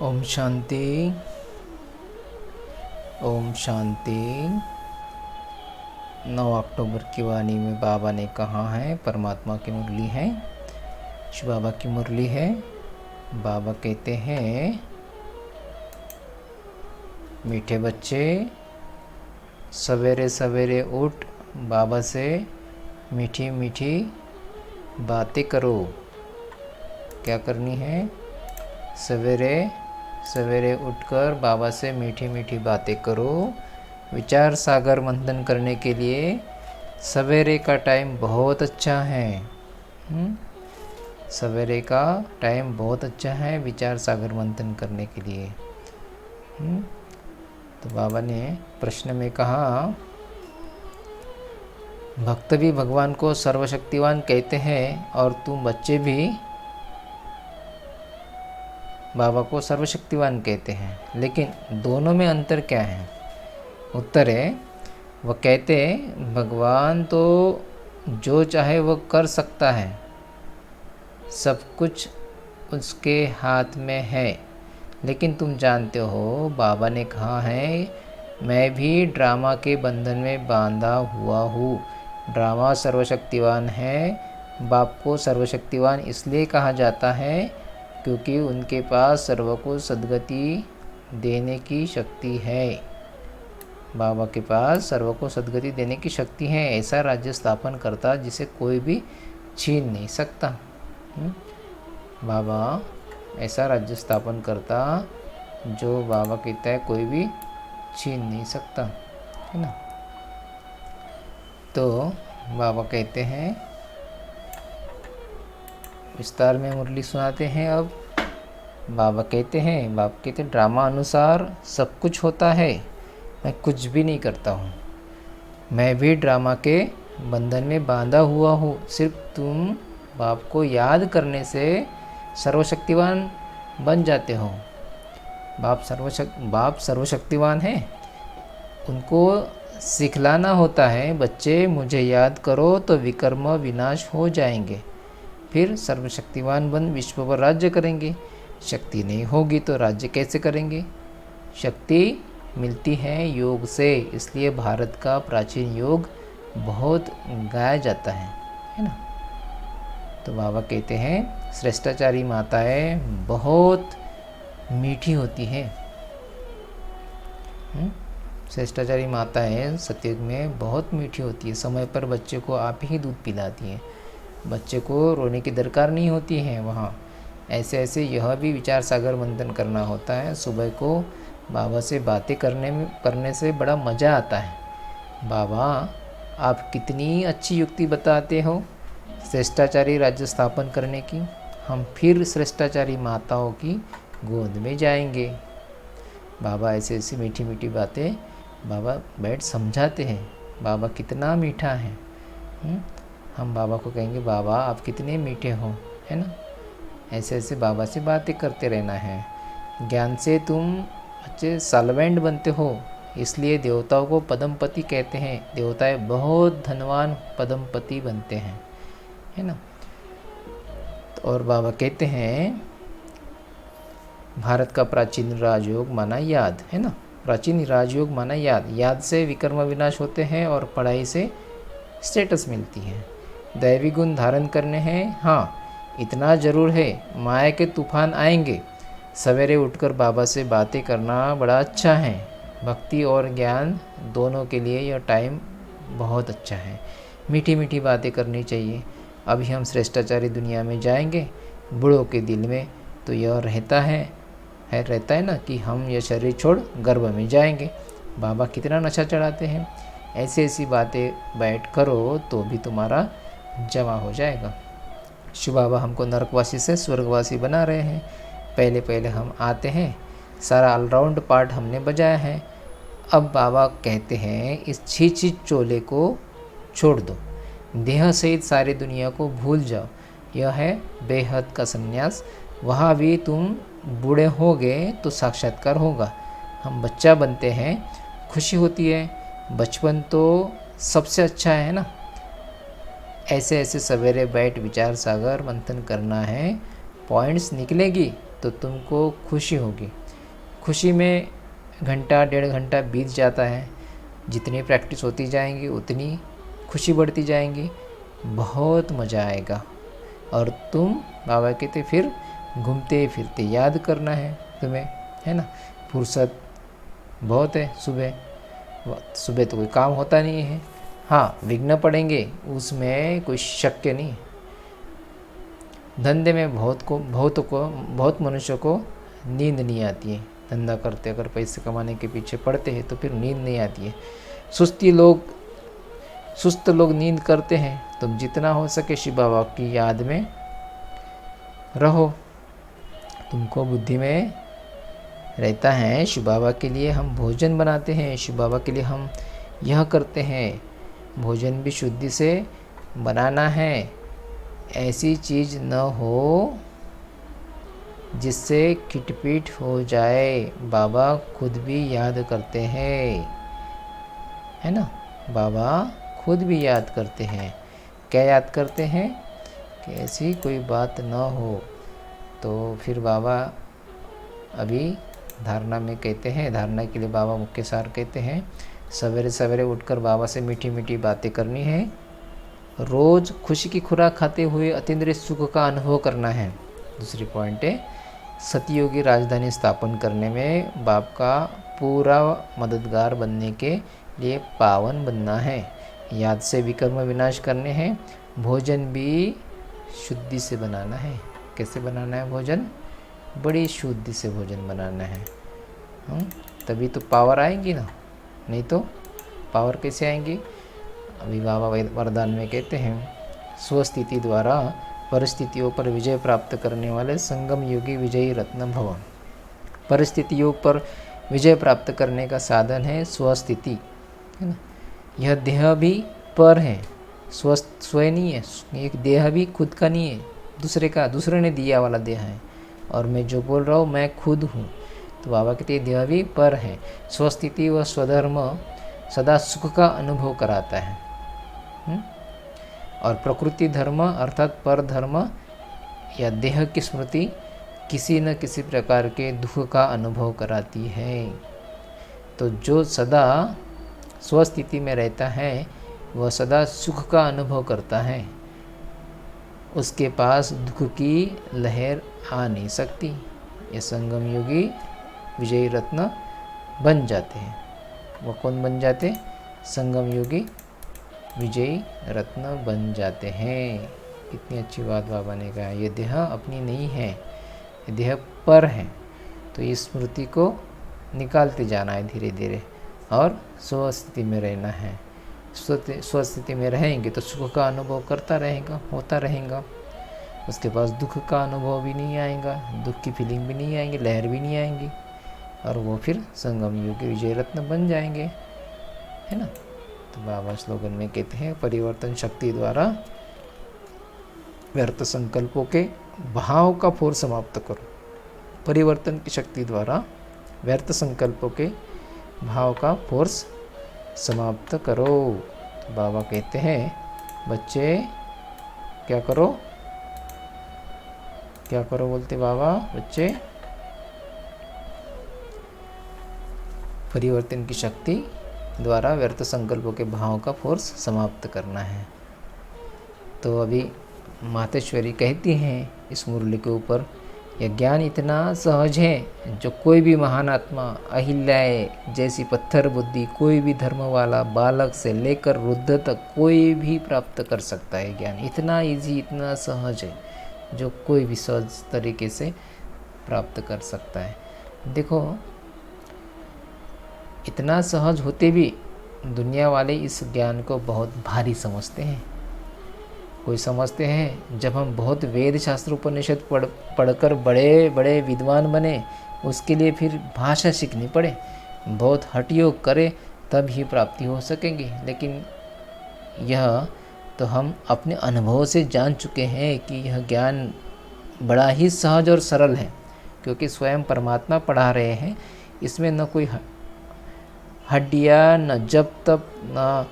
ओम शांति। ओम शांति। 9 अक्टूबर की वाणी में बाबा ने कहा है, परमात्मा की मुरली है, शिव बाबा की मुरली है। बाबा कहते हैं, मीठे बच्चे सवेरे सवेरे उठ बाबा से मीठी मीठी बातें करो। क्या करनी है? सवेरे सवेरे उठकर बाबा से मीठी मीठी बातें करो। विचार सागर मंथन करने के लिए सवेरे का टाइम बहुत अच्छा है। सवेरे का टाइम बहुत अच्छा है विचार सागर मंथन करने के लिए। तो बाबा ने प्रश्न में कहा, भक्त भी भगवान को सर्वशक्तिवान कहते हैं और तुम बच्चे भी बाबा को सर्वशक्तिवान कहते हैं, लेकिन दोनों में अंतर क्या है? उत्तर है, वह कहते भगवान तो जो चाहे वो कर सकता है, सब कुछ उसके हाथ में है। लेकिन तुम जानते हो, बाबा ने कहा है, मैं भी ड्रामा के बंधन में बांधा हुआ हूँ। ड्रामा सर्वशक्तिवान है। बाप को सर्वशक्तिवान इसलिए कहा जाता है क्योंकि उनके पास सर्व को सद्गति देने की शक्ति है। बाबा के पास सर्व को सद्गति देने की शक्ति है। ऐसा राज्य स्थापन करता जिसे कोई भी छीन नहीं सकता। बाबा ऐसा राज्य स्थापन करता जो बाबा कहता है कोई भी छीन नहीं सकता, है ना। तो बाबा कहते हैं, विस्तार में मुरली सुनाते हैं। अब बाबा कहते हैं, ड्रामा अनुसार सब कुछ होता है, मैं कुछ भी नहीं करता हूँ। मैं भी ड्रामा के बंधन में बांधा हुआ हूँ। सिर्फ तुम बाप को याद करने से सर्वशक्तिवान बन जाते हो। बाप सर्वशक्तिवान है, उनको सिखलाना होता है, बच्चे मुझे याद करो तो विकर्म विनाश हो जाएंगे, फिर सर्वशक्तिवान बन विश्व पर राज्य करेंगे। शक्ति नहीं होगी तो राज्य कैसे करेंगे? शक्ति मिलती है योग से, इसलिए भारत का प्राचीन योग बहुत गाया जाता है ना। तो बाबा कहते हैं, श्रेष्ठाचारी माताएं बहुत मीठी होती है। श्रेष्ठाचारी माताएं सतयुग में बहुत मीठी होती है। समय पर बच्चे को आप ही दूध पिलाती हैं, बच्चे को रोने की दरकार नहीं होती है वहाँ। ऐसे यह भी विचार सागर मंथन करना होता है। सुबह को बाबा से बातें करने से बड़ा मज़ा आता है। बाबा आप कितनी अच्छी युक्ति बताते हो श्रेष्ठाचारी राज्य स्थापन करने की। हम फिर श्रेष्ठाचारी माताओं की गोद में जाएंगे। बाबा ऐसी मीठी मीठी बातें बाबा बैठ समझाते हैं। बाबा कितना मीठा है। हम बाबा को कहेंगे, बाबा आप कितने मीठे हो, है ना। ऐसे बाबा से बातें करते रहना है। ज्ञान से तुम अच्छे साल्वेंट बनते हो, इसलिए देवताओं को पद्मपति कहते हैं। देवताएं बहुत धनवान पद्मपति बनते हैं, है ना। और बाबा कहते हैं, भारत का प्राचीन राजयोग माना याद, है ना। प्राचीन राजयोग माना याद। याद से विकर्म विनाश होते हैं और पढ़ाई से स्टेटस मिलती है। दैवी गुण धारण करने हैं, हाँ इतना ज़रूर है, माया के तूफान आएंगे। सवेरे उठकर बाबा से बातें करना बड़ा अच्छा है। भक्ति और ज्ञान दोनों के लिए यह टाइम बहुत अच्छा है। मीठी मीठी बातें करनी चाहिए। अभी हम श्रेष्ठाचारी दुनिया में जाएंगे। बूढ़ों के दिल में तो यह रहता है ना कि हम यह शरीर छोड़ गर्भ में जाएंगे। बाबा कितना नशा चढ़ाते हैं। ऐसी बातें बैठ करो तो भी तुम्हारा जमा हो जाएगा। शिव बाबा हमको नरकवासी से स्वर्गवासी बना रहे हैं। पहले हम आते हैं, सारा ऑलराउंड पार्ट हमने बजाया है। अब बाबा कहते हैं, इस छी चोले को छोड़ दो, देह सहित सारी दुनिया को भूल जाओ। यह है बेहद का संन्यास। वहाँ भी तुम बूढ़े होगे तो साक्षात्कार होगा। हम बच्चा बनते हैं, खुशी होती है। बचपन तो सबसे अच्छा है ना। ऐसे सवेरे बैठ विचार सागर मंथन करना है। पॉइंट्स निकलेगी तो तुमको खुशी होगी। खुशी में घंटा 1.5 घंटा बीत जाता है। जितनी प्रैक्टिस होती जाएंगी उतनी खुशी बढ़ती जाएंगी, बहुत मज़ा आएगा। और तुम, बाबा कहते, फिर घूमते फिरते याद करना है तुम्हें, है ना। फुर्सत बहुत है सुबह, सुबह तो कोई काम होता नहीं है। हाँ, विघ्न पड़ेंगे उसमें कोई शक नहीं। धंधे में बहुत मनुष्य को नींद नहीं आती है। धंधा करते अगर पैसे कमाने के पीछे पड़ते हैं तो फिर नींद नहीं आती है। सुस्त लोग नींद करते हैं। तुम जितना हो सके शिव बाबा की याद में रहो। तुमको बुद्धि में रहता है शिव बाबा के लिए हम भोजन बनाते हैं, शिव बाबा के लिए हम यह करते हैं। भोजन भी शुद्धि से बनाना है। ऐसी चीज़ न हो जिससे खिटपीट हो जाए। बाबा खुद भी याद करते हैं, है ना। बाबा खुद भी याद करते हैं। क्या याद करते हैं कि ऐसी कोई बात न हो। तो फिर बाबा अभी धारणा में कहते हैं, धारणा के लिए बाबा मुख्य सार कहते हैं, सवेरे सवेरे उठकर बाबा से मीठी मीठी बातें करनी है। रोज़ खुशी की खुराक खाते हुए अतीन्द्रिय सुख का अनुभव करना है। दूसरी पॉइंट है, सतयुगी राजधानी स्थापन करने में बाप का पूरा मददगार बनने के लिए पावन बनना है। याद से विकर्म विनाश करने हैं। भोजन भी शुद्धि से बनाना है। कैसे बनाना है भोजन? बड़ी शुद्धि से भोजन बनाना है। तभी तो पावर आएंगी ना, नहीं तो पावर कैसे आएंगी? अभी बाबा वरदान में कहते हैं, स्वस्थिति द्वारा परिस्थितियों पर विजय प्राप्त करने वाले संगम योगी विजयी रत्न भव। परिस्थितियों पर विजय प्राप्त करने का साधन है स्वस्थिति, है ना। यह देह भी पर है, स्वस्थ स्वयं नहीं है। एक देह भी खुद का नहीं है, दूसरे का, दूसरे ने दिया वाला देह है। और मैं जो बोल रहा हूँ मैं खुद हूँ। तो बाबा कहते हैं देह भी पर है। स्वस्थिति व स्वधर्म सदा सुख का अनुभव कराता है। और प्रकृति धर्म अर्थात पर धर्म या देह की स्मृति किसी न किसी प्रकार के दुख का अनुभव कराती है। तो जो सदा स्वस्थिति में रहता है वह सदा सुख का अनुभव करता है। उसके पास दुख की लहर आ नहीं सकती। ये संगम योगी विजयी रत्न बन जाते हैं। वह कौन बन जाते? संगम योगी विजयी रत्न बन जाते हैं। कितनी अच्छी बात बाबा ने कहा। ये देह अपनी नहीं है, ये देह पर है। तो इस स्मृति को निकालते जाना है धीरे धीरे और स्वस्थिति में रहना है। स्वस्थिति में रहेंगे तो सुख का अनुभव करता रहेगा, होता रहेगा। उसके पास दुख का अनुभव भी नहीं आएगा, दुख की फीलिंग भी नहीं आएंगी, लहर भी नहीं आएंगी। और वो फिर संगम योगी विजय रत्न बन जाएंगे, है ना। तो बाबा स्लोगन में कहते हैं, परिवर्तन शक्ति द्वारा व्यर्थ संकल्पों के भाव का फोर समाप्त करो। परिवर्तन की शक्ति द्वारा व्यर्थ संकल्पों के भाव का फोर्स समाप्त करो। तो बाबा कहते हैं बच्चे क्या करो, क्या करो बोलते बाबा? बच्चे परिवर्तन की शक्ति द्वारा व्यर्थ संकल्पों के भाव का फोर्स समाप्त करना है। तो अभी मातेश्वरी कहती हैं इस मुरली के ऊपर, यह ज्ञान इतना सहज है जो कोई भी महान आत्मा, अहिल्याएं जैसी पत्थर बुद्धि, कोई भी धर्म वाला बालक से लेकर वृद्ध तक कोई भी प्राप्त कर सकता है। ज्ञान इतना इजी, इतना सहज है जो कोई भी सहज तरीके से प्राप्त कर सकता है। देखो, इतना सहज होते भी दुनिया वाले इस ज्ञान को बहुत भारी समझते हैं। कोई समझते हैं जब हम बहुत वेद शास्त्र उपनिषद पढ़कर बड़े बड़े विद्वान बने, उसके लिए फिर भाषा सीखनी पड़े, बहुत हठ योग करें तब ही प्राप्ति हो सकेगी। लेकिन यह तो हम अपने अनुभव से जान चुके हैं कि यह ज्ञान बड़ा ही सहज और सरल है, क्योंकि स्वयं परमात्मा पढ़ा रहे हैं। इसमें न कोई हड्डियाँ, न जप तप, न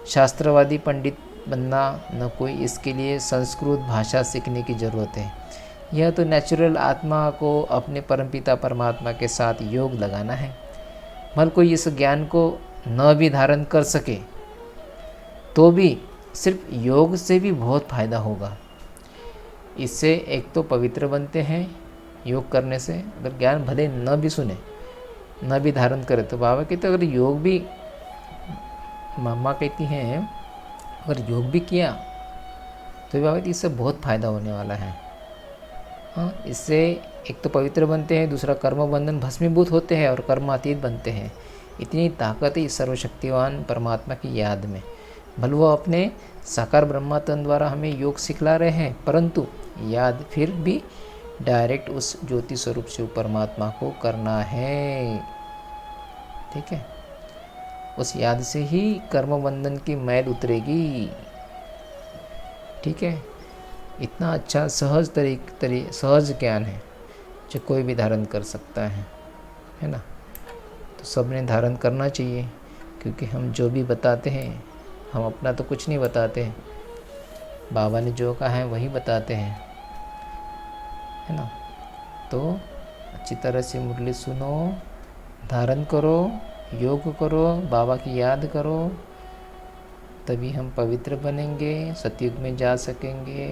शास्त्रवादी पंडित बनना, न कोई इसके लिए संस्कृत भाषा सीखने की ज़रूरत है। यह तो नेचुरल आत्मा को अपने परमपिता परमात्मा के साथ योग लगाना है। भले कोई इस ज्ञान को न भी धारण कर सके तो भी सिर्फ योग से भी बहुत फायदा होगा। इससे एक तो पवित्र बनते हैं योग करने से। अगर ज्ञान भले न भी सुने न भी धारण करे तो बाबा कहते अगर योग भी, मामा कहती हैं अगर योग भी किया तो बाबा कहती इससे बहुत फ़ायदा होने वाला है। हाँ, इससे एक तो पवित्र बनते हैं, दूसरा कर्म बंधन भस्मीभूत होते हैं और कर्मातीत बनते हैं। इतनी ताकत है इस सर्वशक्तिवान परमात्मा की याद में। भले वो अपने साकार ब्रह्मातन द्वारा हमें योग सिखला रहे हैं, परंतु याद फिर भी डायरेक्ट उस ज्योति स्वरूप शिव परमात्मा को करना है। ठीक है, उस याद से ही कर्म बंधन की मैल उतरेगी। ठीक है, इतना अच्छा सहज सहज ज्ञान है जो कोई भी धारण कर सकता है ना। तो सबने धारण करना चाहिए, क्योंकि हम जो भी बताते हैं हम अपना तो कुछ नहीं बताते, बाबा ने जो कहा है वही बताते हैं, है ना। तो अच्छी तरह से मुरली सुनो, धारण करो, योग करो, बाबा की याद करो, तभी हम पवित्र बनेंगे, सतयुग में जा सकेंगे,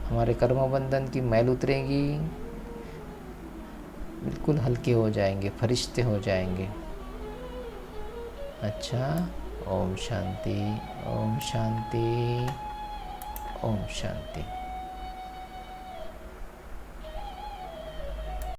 हमारे कर्म बंधन की मैल उतरेगी, बिल्कुल हल्के हो जाएंगे, फरिश्ते हो जाएंगे। अच्छा, ओम शांति, ओम शांति, ओम शांति।